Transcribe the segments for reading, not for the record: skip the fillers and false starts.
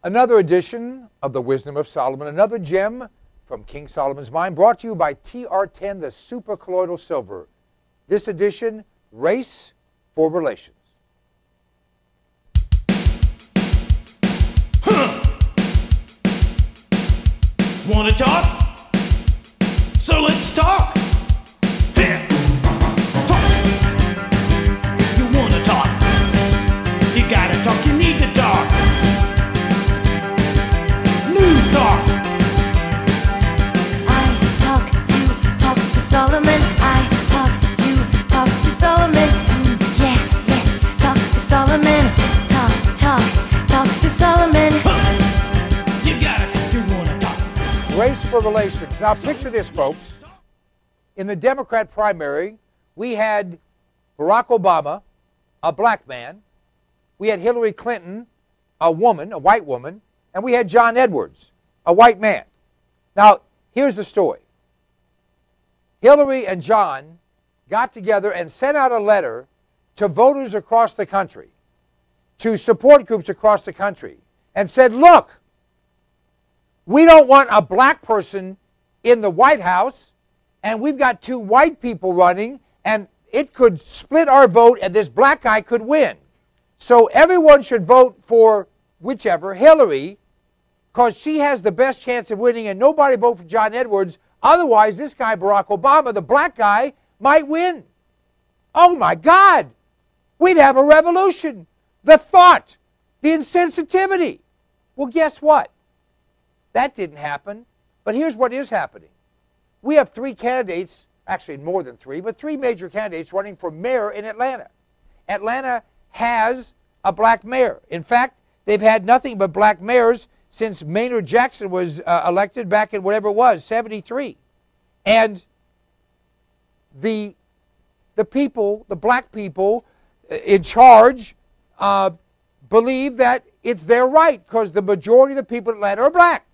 Another edition of the Wisdom of Solomon, another gem from King Solomon's mind, brought to you by TR10, the supercolloidal silver. This edition, Race for Relations. Want to talk? So let's talk. Yeah. Talk. You want to talk? You gotta talk. You need to talk. News talk. I talk, you talk to Solomon. I talk, you talk to Solomon. Yeah, let's talk to Solomon. Talk to Solomon. You gotta talk. You want to talk. Race for Relations. Now picture this, folks. In the Democrat primary, we had Barack Obama, a black man. We had Hillary Clinton, a woman, a white woman. And we had John Edwards, a white man. Now, here's the story. Hillary and John got together and sent out a letter to voters across the country, to support groups across the country, and said, look, we don't want a black person in the White House, and we've got two white people running, and it could split our vote, and this black guy could win. So everyone should vote for whichever, Hillary, because she has the best chance of winning, and nobody vote for John Edwards. Otherwise, this guy, Barack Obama, the black guy, might win. Oh, my God. We'd have a revolution. The thought, the insensitivity. Well, guess what? That didn't happen. But here's what is happening. We have three candidates, actually more than three, but three major candidates running for mayor in Atlanta. Atlanta has a black mayor. In fact, they've had nothing but black mayors since Maynard Jackson was elected back in whatever it was, 73. And the people, the black people in charge, believe that it's their right because the majority of the people in Atlanta are black.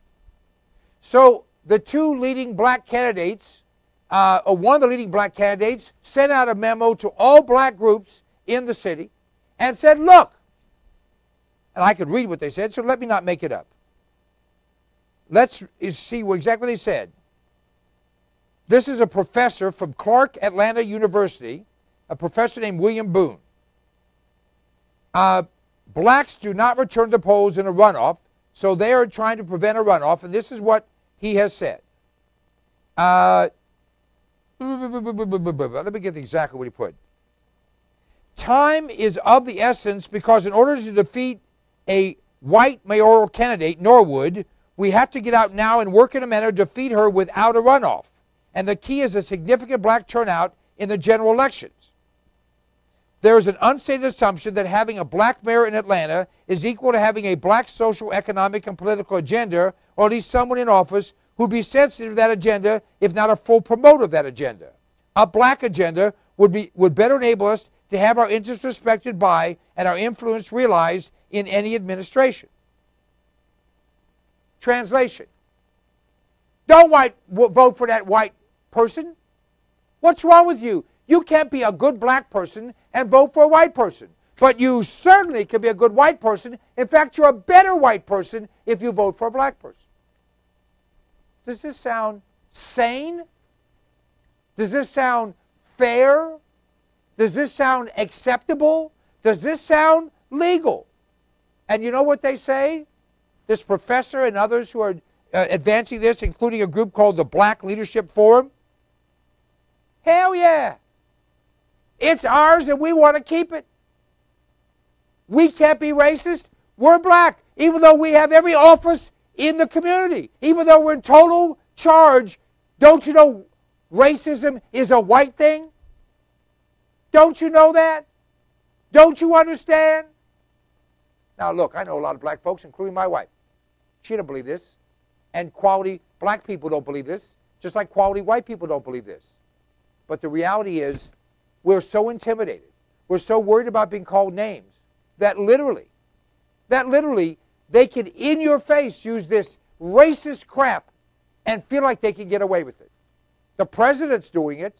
So the two leading black candidates, one of the leading black candidates sent out a memo to all black groups in the city and said, look, and I could read what they said, so let me not make it up. Let's see what exactly they said. This is a professor from Clark Atlanta University, a professor named William Boone. Blacks do not return to polls in a runoff, so they are trying to prevent a runoff, and this is what he has said. Let me get exactly what he put. Time is of the essence because in order to defeat a white mayoral candidate, Norwood, we have to get out now and work in a manner to defeat her without a runoff. And the key is a significant black turnout in the general elections. There is an unstated assumption that having a black mayor in Atlanta is equal to having a black social, economic, and political agenda, or at least someone in office who would be sensitive to that agenda, if not a full promoter of that agenda. A black agenda would better enable us to have our interests respected by and our influence realized in any administration. Translation. Don't vote for that white person. What's wrong with you? You can't be a good black person and vote for a white person. But you certainly can be a good white person. In fact, you're a better white person if you vote for a black person. Does this sound sane? Does this sound fair? Does this sound acceptable? Does this sound legal? And you know what they say? This professor and others who are advancing this, including a group called the Black Leadership Forum. Hell yeah. It's ours and we want to keep it. We can't be racist. We're black, even though we have every office in the community. Even though we're in total charge. Don't you know racism is a white thing? Don't you know that? Don't you understand? Now look, I know a lot of black folks, including my wife. She don't believe this. And quality black people don't believe this, just like quality white people don't believe this. But the reality is, we're so intimidated. We're so worried about being called names that literally, they can, in your face, use this racist crap and feel like they can get away with it. The president's doing it.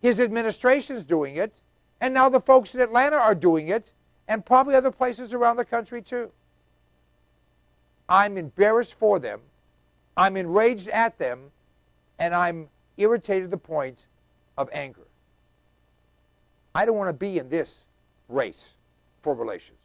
His administration's doing it. And now the folks in Atlanta are doing it. And probably other places around the country, too. I'm embarrassed for them, I'm enraged at them, and I'm irritated to the point of anger. I don't want to be in this race for relations.